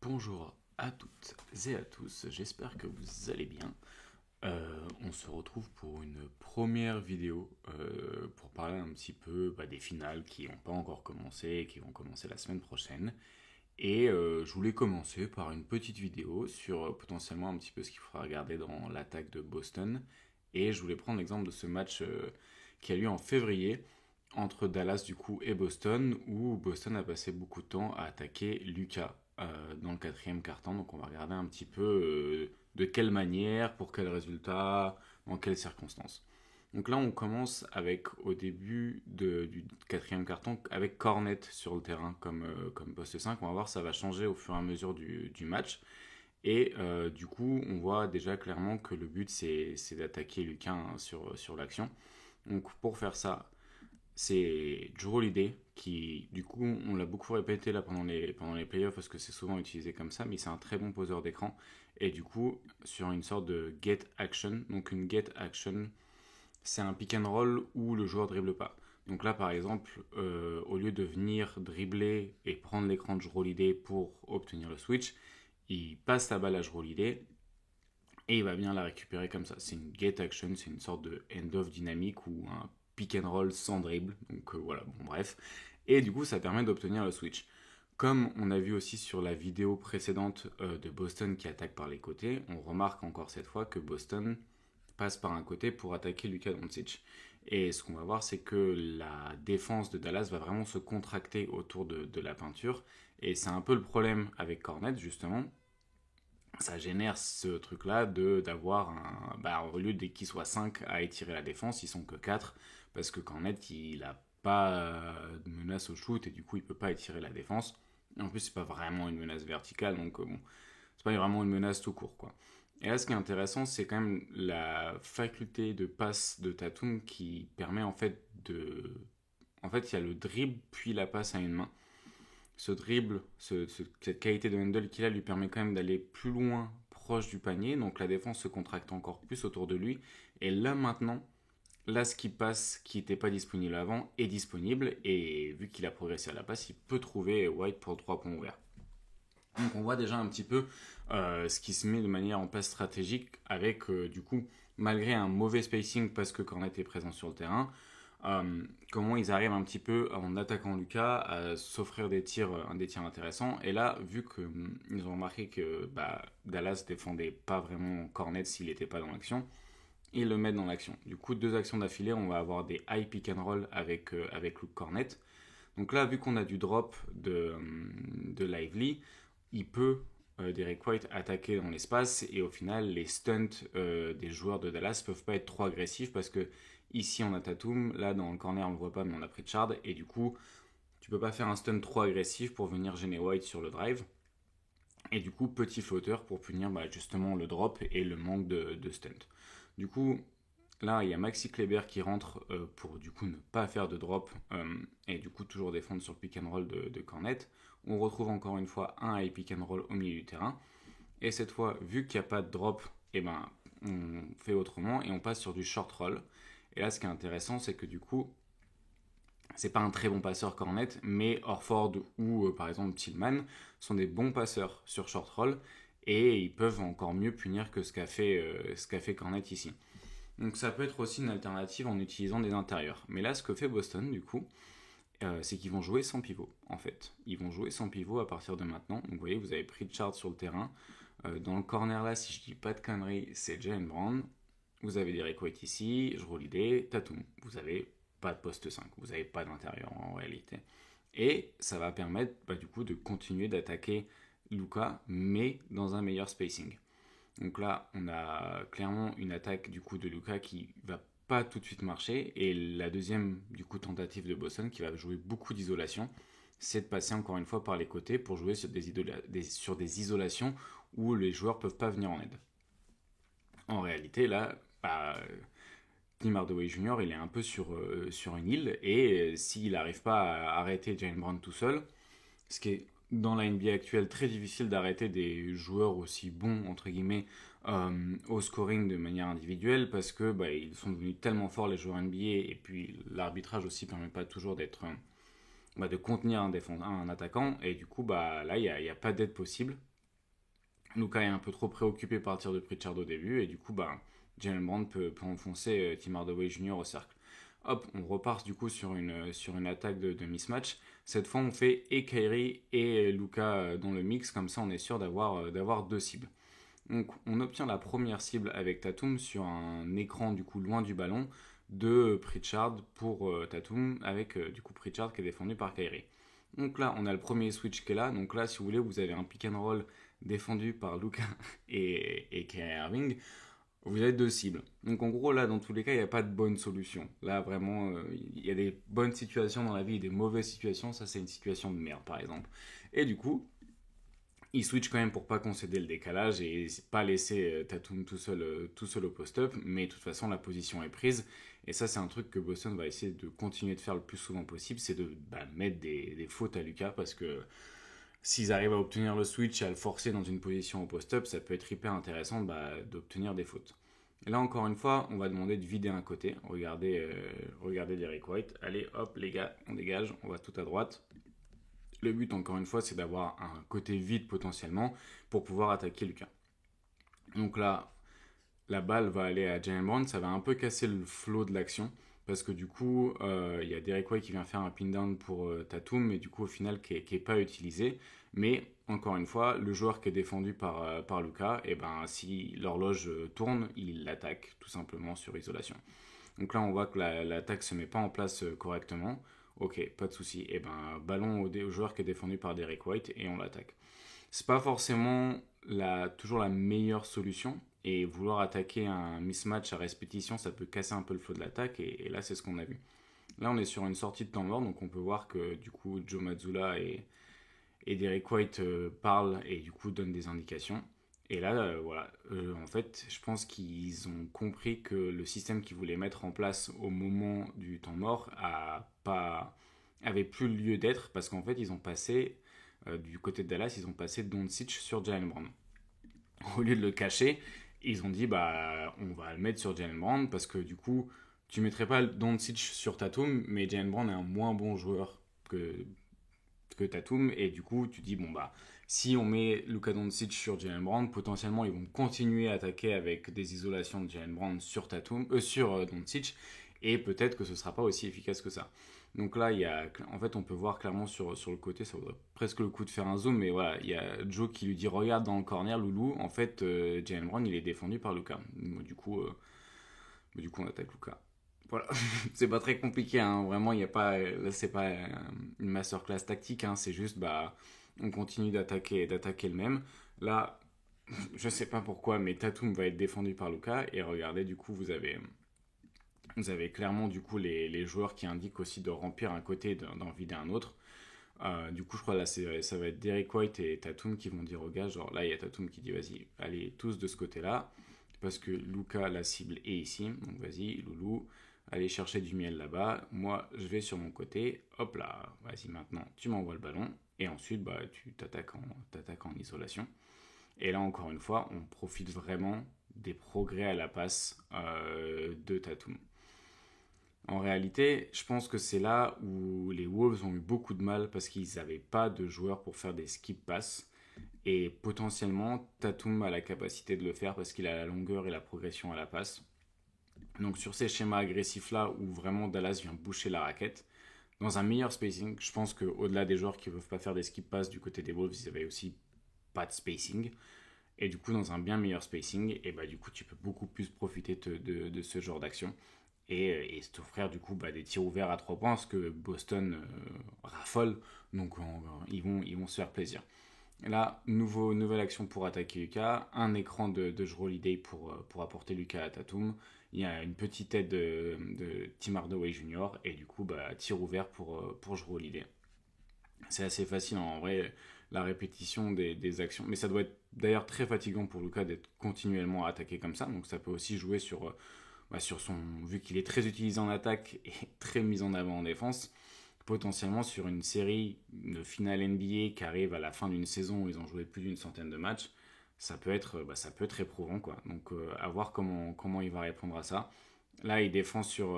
Bonjour à toutes et à tous, j'espère que vous allez bien. On se retrouve pour une première vidéo pour parler un petit peu des finales qui n'ont pas encore commencé et qui vont commencer la semaine prochaine. Et je voulais commencer par une petite vidéo sur potentiellement un petit peu ce qu'il faudra regarder dans l'attaque de Boston. Et je voulais prendre l'exemple de ce match qui a lieu en février entre Dallas du coup et Boston, où Boston a passé beaucoup de temps à attaquer Luka dans le quatrième quart-temps. Donc on va regarder un petit peu de quelle manière, pour quel résultat, dans quelles circonstances. Donc là on commence avec au début du quatrième quart-temps avec Cornet sur le terrain comme poste 5. On va voir ça va changer au fur et à mesure du match. Et du coup on voit déjà clairement que le but c'est d'attaquer Luka sur l'action. Donc pour faire ça, c'est Jrue Holiday qui, du coup, on l'a beaucoup répété là pendant les playoffs parce que c'est souvent utilisé comme ça, mais c'est un très bon poseur d'écran. Et du coup, sur une sorte de get action, donc une get action, c'est un pick and roll où le joueur dribble pas. Donc là, par exemple, au lieu de venir dribbler et prendre l'écran de Jrue Holiday pour obtenir le switch, il passe la balle à Jrue Holiday et il va bien la récupérer comme ça. C'est une get action, c'est une sorte de end-off dynamique ou un pick and roll sans dribble. Donc voilà, bon bref. Et du coup, ça permet d'obtenir le switch. Comme on a vu aussi sur la vidéo précédente de Boston qui attaque par les côtés, on remarque encore cette fois que Boston passe par un côté pour attaquer Luka Doncic. Et ce qu'on va voir, c'est que la défense de Dallas va vraiment se contracter autour de la peinture. Et c'est un peu le problème avec Cornet, justement, ça génère ce truc-là d'avoir au lieu qu'ils soient 5 à étirer la défense, ils sont que 4 parce que Cornet, il a pas de menace au shoot et du coup, il peut pas étirer la défense. Et en plus, c'est pas vraiment une menace verticale, donc bon, c'est pas vraiment une menace tout court, quoi. Et là, ce qui est intéressant, c'est quand même la faculté de passe de Tatum qui permet en fait de... En fait, il y a le dribble puis la passe à une main. Ce dribble, cette qualité de handle qu'il a lui permet quand même d'aller plus loin, proche du panier. Donc la défense se contracte encore plus autour de lui. Et là maintenant, là ce qui passe, qui n'était pas disponible avant, est disponible. Et vu qu'il a progressé à la passe, il peut trouver White pour 3 points ouverts. Donc on voit déjà un petit peu ce qui se met de manière en place stratégique avec du coup, malgré un mauvais spacing parce que Cornet est présent sur le terrain, comment ils arrivent un petit peu en attaquant Lucas à s'offrir des tirs intéressants. Et là, vu qu'ils ont remarqué que Dallas défendait pas vraiment Cornet s'il n'était pas dans l'action, ils le mettent dans l'action. Du coup, 2 actions d'affilée, on va avoir des high pick and roll avec Luke Cornet. Donc là, vu qu'on a du drop de Lively, il peut Derek White attaquer dans l'espace et au final, les stunts des joueurs de Dallas peuvent pas être trop agressifs parce que ici on a Tatum, là dans le corner on le voit pas mais on a Pritchard et du coup tu peux pas faire un stun trop agressif pour venir gêner White sur le drive et du coup petit flotteur pour punir justement le drop et le manque de stunt. Du coup là il y a Maxi Kleber qui rentre pour du coup ne pas faire de drop et du coup toujours défendre sur le pick and roll de Cornet. On retrouve encore une fois un high pick and roll au milieu du terrain et cette fois vu qu'il n'y a pas de drop on fait autrement et on passe sur du short roll. Et là, ce qui est intéressant, c'est que du coup, c'est pas un très bon passeur Cornet, mais Horford ou par exemple Tillman sont des bons passeurs sur short roll et ils peuvent encore mieux punir que ce qu'a fait Cornet ici. Donc ça peut être aussi une alternative en utilisant des intérieurs. Mais là, ce que fait Boston, du coup, c'est qu'ils vont jouer sans pivot, en fait. Ils vont jouer sans pivot à partir de maintenant. Donc vous voyez, vous avez Pritchard sur le terrain. Dans le corner là, si je dis pas de conneries, c'est Jalen Brown. Vous avez Derek White ici, Jrue Holiday, Tatum. Vous n'avez pas de poste 5, vous n'avez pas d'intérieur en réalité. Et ça va permettre du coup de continuer d'attaquer Luka, mais dans un meilleur spacing. Donc là, on a clairement une attaque du coup de Luka qui va pas tout de suite marcher. Et la deuxième du coup tentative de Boston qui va jouer beaucoup d'isolation, c'est de passer encore une fois par les côtés pour jouer sur des isolations où les joueurs peuvent pas venir en aide. En réalité, là, Tim Hardaway Jr., il est un peu sur une île et s'il n'arrive pas à arrêter Jalen Brown tout seul, ce qui est dans la NBA actuelle très difficile d'arrêter des joueurs aussi bons, entre guillemets, au scoring de manière individuelle parce que ils sont devenus tellement forts les joueurs NBA et puis l'arbitrage aussi ne permet pas toujours de contenir un attaquant et du coup là il n'y a pas d'aide possible. Luka est un peu trop préoccupé par le tir de Pritchard au début, et du coup, Jalen Brown peut enfoncer Tim Hardaway Jr. au cercle. Hop, on repart du coup sur une attaque de mismatch. Cette fois, on fait et Kyrie et Luka dans le mix, comme ça on est sûr d'avoir deux cibles. Donc on obtient la première cible avec Tatum sur un écran du coup loin du ballon de Pritchard pour Tatum avec du coup Pritchard qui est défendu par Kyrie. Donc là on a le premier switch qui est là. Donc là si vous voulez vous avez un pick and roll défendu par Luka et Kyrie Irving. Vous avez deux cibles. Donc en gros là dans tous les cas il n'y a pas de bonne solution. Là vraiment il y a des bonnes situations dans la vie et des mauvaises situations. Ça c'est une situation de merde par exemple. Et du coup il switch quand même pour pas concéder le décalage et pas laisser Tatum tout seul au post-up, mais de toute façon la position est prise. Et ça c'est un truc que Boston va essayer de continuer de faire le plus souvent possible, c'est de mettre des fautes à Lucas parce que s'ils arrivent à obtenir le switch et à le forcer dans une position au post-up, ça peut être hyper intéressant d'obtenir des fautes. Et là encore une fois, on va demander de vider un côté. Regardez Derek White. Allez hop les gars, on dégage, on va tout à droite. Le but, encore une fois, c'est d'avoir un côté vide potentiellement pour pouvoir attaquer Lucas. Donc là, la balle va aller à Jalen Brown, ça va un peu casser le flow de l'action parce que du coup, il y a Derek White qui vient faire un pin down pour Tatum, mais du coup, au final, qui est pas utilisé. Mais encore une fois, le joueur qui est défendu par Lucas, et ben, si l'horloge tourne, il l'attaque tout simplement sur isolation. Donc là, on voit que l'attaque se met pas en place correctement. Ok, pas de souci. Et ben, ballon au joueur qui est défendu par Derek White et on l'attaque. C'est pas forcément toujours la meilleure solution. Et vouloir attaquer un mismatch à répétition, ça peut casser un peu le flow de l'attaque. Et là, c'est ce qu'on a vu. Là, on est sur une sortie de temps mort, donc on peut voir que du coup, Joe Mazzulla et Derek White parlent et du coup donnent des indications. Et là, voilà, en fait, je pense qu'ils ont compris que le système qu'ils voulaient mettre en place au moment du temps mort avait plus lieu d'être parce qu'en fait, ils ont passé, du côté de Dallas, ils ont passé Doncic sur Jalen Brown. Au lieu de le cacher, ils ont dit, on va le mettre sur Jalen Brown parce que du coup, tu mettrais pas Doncic sur Tatum, mais Jalen Brown est un moins bon joueur que Tatum et du coup tu dis si on met Luka Doncic sur Jalen Brown, potentiellement ils vont continuer à attaquer avec des isolations de Jalen Brown sur Doncic et peut-être que ce sera pas aussi efficace que ça. Donc là en fait on peut voir clairement sur le côté, ça vaudrait presque le coup de faire un zoom, mais voilà, il y a Joe qui lui dit regarde dans le corner Loulou, en fait Jalen Brown il est défendu par Luka. Du coup on attaque Luka. Voilà, c'est pas très compliqué, hein. Vraiment, il y a pas, là, c'est pas une masterclass tactique, hein. C'est juste, on continue d'attaquer le même. Là, je sais pas pourquoi, mais Tatum va être défendu par Luka, et regardez, du coup, vous avez clairement, du coup, les joueurs qui indiquent aussi de remplir un côté, d'en vider un autre. Du coup, je crois là, ça va être Derek White et Tatum qui vont dire aux gars, genre là, il y a Tatum qui dit, vas-y, allez tous de ce côté-là, parce que Luka, la cible est ici, donc vas-y, Loulou, allez chercher du miel là-bas, moi je vais sur mon côté, hop là, vas-y maintenant tu m'envoies le ballon, et ensuite tu t'attaques en isolation. Et là encore une fois, on profite vraiment des progrès à la passe de Tatum. En réalité, je pense que c'est là où les Wolves ont eu beaucoup de mal parce qu'ils n'avaient pas de joueurs pour faire des skip passes. Et potentiellement, Tatum a la capacité de le faire parce qu'il a la longueur et la progression à la passe. Donc sur ces schémas agressifs là où vraiment Dallas vient boucher la raquette, dans un meilleur spacing, je pense qu'au-delà des joueurs qui ne peuvent pas faire des skip passes du côté des Wolves, ils avaient aussi pas de spacing. Et du coup, dans un bien meilleur spacing, et du coup, tu peux beaucoup plus profiter de ce genre d'action et t'offrir du coup des tirs ouverts à 3 points, ce que Boston raffole. Donc ils vont se faire plaisir. Là, nouvelle action pour attaquer Lucas, un écran de Jrue Holiday pour apporter Lucas à Tatum. Il y a une petite aide de Tim Hardaway Jr. et du coup, tir ouvert pour Jrue Holiday. C'est assez facile en vrai, la répétition des actions. Mais ça doit être d'ailleurs très fatigant pour Lucas d'être continuellement attaqué comme ça. Donc ça peut aussi jouer sur son. Vu qu'il est très utilisé en attaque et très mis en avant en défense, potentiellement sur une série de finale NBA qui arrive à la fin d'une saison où ils ont joué plus d'une centaine de matchs, ça peut être éprouvant quoi. Donc à voir comment il va répondre à ça. Là, il défend sur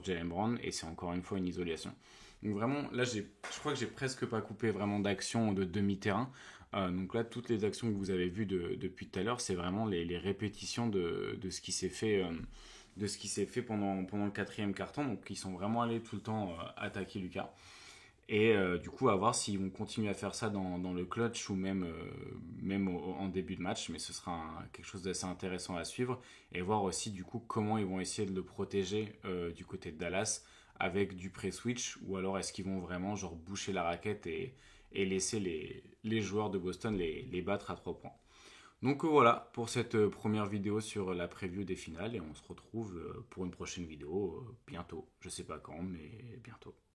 Jalen Brown et c'est encore une fois une isolation. Donc vraiment, là, je crois que j'ai presque pas coupé vraiment d'action de demi-terrain. Donc là, toutes les actions que vous avez vues depuis tout à l'heure, c'est vraiment les répétitions de ce qui s'est fait, pendant le quatrième quart-temps. Donc ils sont vraiment allés tout le temps attaquer Lucas. Et du coup, à voir s'ils vont continuer à faire ça dans le clutch ou même en début de match. Mais ce sera quelque chose d'assez intéressant à suivre. Et voir aussi du coup comment ils vont essayer de le protéger du côté de Dallas avec du pré-switch. Ou alors est-ce qu'ils vont vraiment genre boucher la raquette et laisser les joueurs de Boston les battre à 3 points. Donc voilà pour cette première vidéo sur la preview des finales. Et on se retrouve pour une prochaine vidéo bientôt. Je sais pas quand, mais bientôt.